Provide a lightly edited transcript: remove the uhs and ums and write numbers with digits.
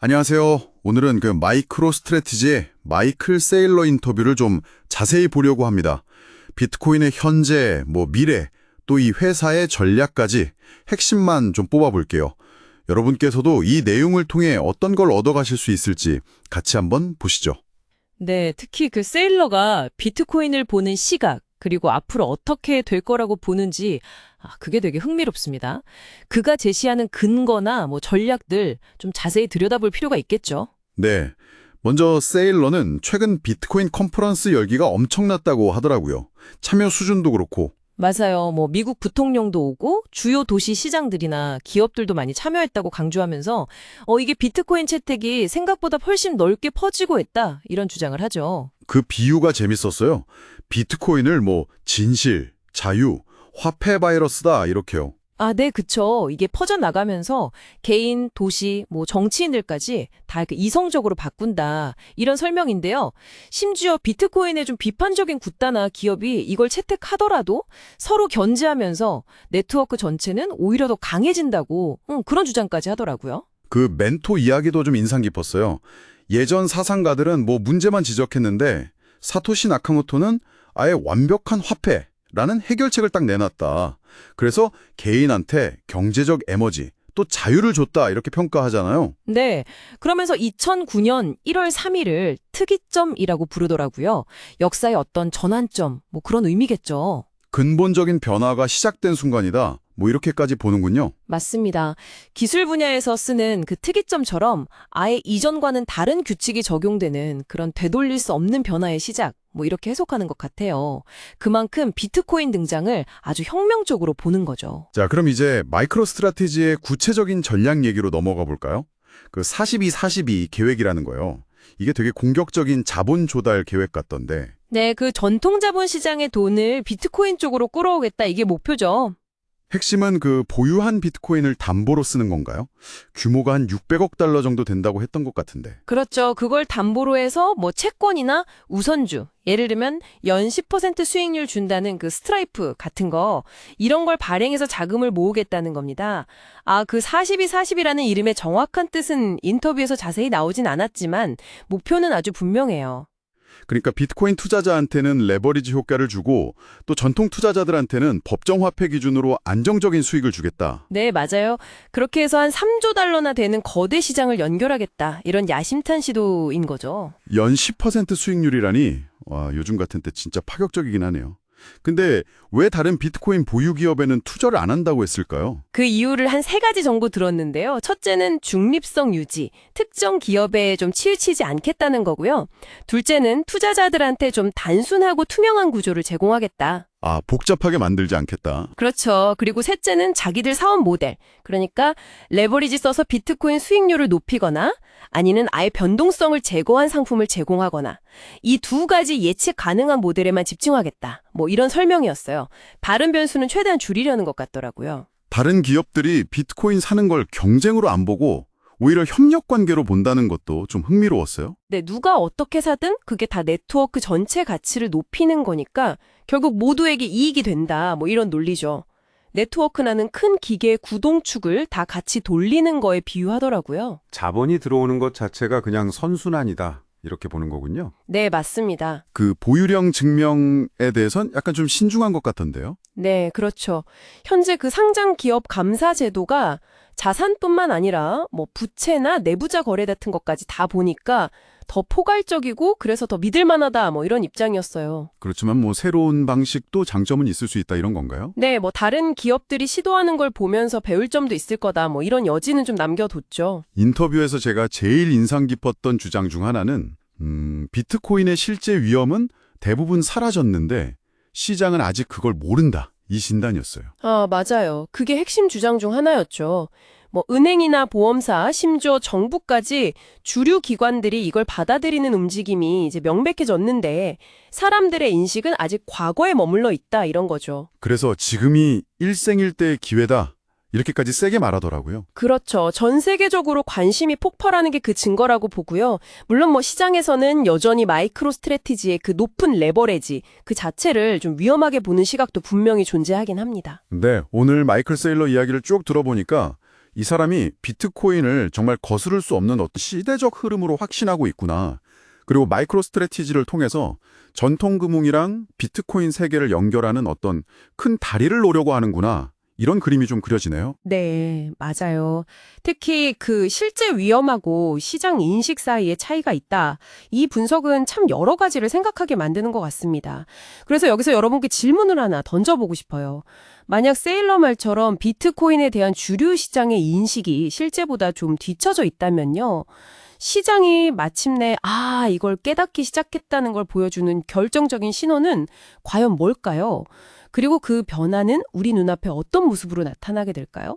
안녕하세요. 오늘은 마이크로 스트래티지의 마이클 세일러 인터뷰를 좀 자세히 보려고 합니다. 비트코인의 현재, 미래, 또 이 회사의 전략까지 핵심만 좀 뽑아볼게요. 여러분께서도 이 내용을 통해 어떤 걸 얻어가실 수 있을지 같이 한번 보시죠. 네, 특히 그 세일러가 비트코인을 보는 시각, 그리고 앞으로 어떻게 될 거라고 보는지, 그게 되게 흥미롭습니다. 그가 제시하는 근거나 전략들 좀 자세히 들여다볼 필요가 있겠죠. 네. 먼저 세일러는 최근 비트코인 컨퍼런스 열기가 엄청났다고 하더라고요. 참여 수준도 그렇고. 맞아요. 미국 부통령도 오고 주요 도시 시장들이나 기업들도 많이 참여했다고 강조하면서 이게 비트코인 채택이 생각보다 훨씬 넓게 퍼지고 있다, 이런 주장을 하죠. 그 비유가 재밌었어요. 비트코인을 진실, 자유, 화폐 바이러스다 이렇게요. 네, 그쵸. 이게 퍼져나가면서 개인, 도시, 정치인들까지 다 이렇게 이성적으로 바꾼다, 이런 설명인데요. 심지어 비트코인에 좀 비판적인 국가나 기업이 이걸 채택하더라도 서로 견제하면서 네트워크 전체는 오히려 더 강해진다고, 그런 주장까지 하더라고요. 그 멘토 이야기도 좀 인상 깊었어요. 예전 사상가들은 문제만 지적했는데 사토시 나카모토는 아예 완벽한 화폐라는 해결책을 딱 내놨다. 그래서 개인한테 경제적 에너지, 또 자유를 줬다 이렇게 평가하잖아요. 네. 그러면서 2009년 1월 3일을 특이점이라고 부르더라고요. 역사의 어떤 전환점, 그런 의미겠죠. 근본적인 변화가 시작된 순간이다. 이렇게까지 보는군요. 맞습니다. 기술 분야에서 쓰는 그 특이점처럼 아예 이전과는 다른 규칙이 적용되는 그런 되돌릴 수 없는 변화의 시작, 이렇게 해석하는 것 같아요. 그만큼 비트코인 등장을 아주 혁명적으로 보는 거죠. 자, 그럼 이제 마이크로 스트래티지의 구체적인 전략 얘기로 넘어가 볼까요? 그 42-42 계획이라는 거요. 이게 되게 공격적인 자본 조달 계획 같던데. 네, 그 전통 자본 시장의 돈을 비트코인 쪽으로 끌어오겠다, 이게 목표죠. 핵심은 그 보유한 비트코인을 담보로 쓰는 건가요? 규모가 한 600억 달러 정도 된다고 했던 것 같은데. 그렇죠. 그걸 담보로 해서 채권이나 우선주, 예를 들면 연 10% 수익률 준다는 그 스트라이프 같은 거, 이런 걸 발행해서 자금을 모으겠다는 겁니다. 그 42-40이라는 이름의 정확한 뜻은 인터뷰에서 자세히 나오진 않았지만 목표는 아주 분명해요. 그러니까 비트코인 투자자한테는 레버리지 효과를 주고 또 전통 투자자들한테는 법정 화폐 기준으로 안정적인 수익을 주겠다. 네, 맞아요. 그렇게 해서 한 3조 달러나 되는 거대 시장을 연결하겠다, 이런 야심찬 시도인 거죠. 연 10% 수익률이라니 요즘 같은 때 진짜 파격적이긴 하네요. 근데 왜 다른 비트코인 보유 기업에는 투자를 안 한다고 했을까요? 그 이유를 한 3가지 정도 들었는데요. 첫째는 중립성 유지, 특정 기업에 좀 치우치지 않겠다는 거고요. 둘째는 투자자들한테 좀 단순하고 투명한 구조를 제공하겠다. 복잡하게 만들지 않겠다. 그렇죠. 그리고 셋째는 자기들 사업 모델, 그러니까 레버리지 써서 비트코인 수익률을 높이거나 아니는 아예 변동성을 제거한 상품을 제공하거나, 이 2가지 예측 가능한 모델에만 집중하겠다, 이런 설명이었어요. 다른 변수는 최대한 줄이려는 것 같더라고요. 다른 기업들이 비트코인 사는 걸 경쟁으로 안 보고 오히려 협력 관계로 본다는 것도 좀 흥미로웠어요. 네, 누가 어떻게 사든 그게 다 네트워크 전체 가치를 높이는 거니까 결국 모두에게 이익이 된다, 이런 논리죠. 네트워크라는 큰 기계의 구동축을 다 같이 돌리는 거에 비유하더라고요. 자본이 들어오는 것 자체가 그냥 선순환이다, 이렇게 보는 거군요. 네, 맞습니다. 그 보유령 증명에 대해선 약간 좀 신중한 것 같던데요. 네, 그렇죠. 현재 그 상장 기업 감사 제도가 자산뿐만 아니라 부채나 내부자 거래 같은 것까지 다 보니까 더 포괄적이고 그래서 더 믿을 만하다, 이런 입장이었어요. 그렇지만 새로운 방식도 장점은 있을 수 있다 이런 건가요? 네, 다른 기업들이 시도하는 걸 보면서 배울 점도 있을 거다, 이런 여지는 좀 남겨뒀죠. 인터뷰에서 제가 제일 인상 깊었던 주장 중 하나는 비트코인의 실제 위험은 대부분 사라졌는데 시장은 아직 그걸 모른다, 이 진단이었어요. 맞아요. 그게 핵심 주장 중 하나였죠. 은행이나 보험사, 심지어 정부까지 주류 기관들이 이걸 받아들이는 움직임이 이제 명백해졌는데 사람들의 인식은 아직 과거에 머물러 있다, 이런 거죠. 그래서 지금이 일생일대의 기회다, 이렇게까지 세게 말하더라고요. 그렇죠. 전 세계적으로 관심이 폭발하는 게 그 증거라고 보고요. 물론 시장에서는 여전히 마이크로 스트래티지의 그 높은 레버리지 그 자체를 좀 위험하게 보는 시각도 분명히 존재하긴 합니다. 네, 오늘 마이클 세일러 이야기를 쭉 들어보니까 이 사람이 비트코인을 정말 거스를 수 없는 어떤 시대적 흐름으로 확신하고 있구나. 그리고 마이크로 스트래티지를 통해서 전통금융이랑 비트코인 세계를 연결하는 어떤 큰 다리를 놓으려고 하는구나. 이런 그림이 좀 그려지네요. 네, 맞아요. 특히 그 실제 위험하고 시장 인식 사이에 차이가 있다. 이 분석은 참 여러 가지를 생각하게 만드는 것 같습니다. 그래서 여기서 여러분께 질문을 하나 던져보고 싶어요. 만약 세일러 말처럼 비트코인에 대한 주류 시장의 인식이 실제보다 좀 뒤처져 있다면요. 시장이 마침내 이걸 깨닫기 시작했다는 걸 보여주는 결정적인 신호는 과연 뭘까요? 그리고 그 변화는 우리 눈앞에 어떤 모습으로 나타나게 될까요?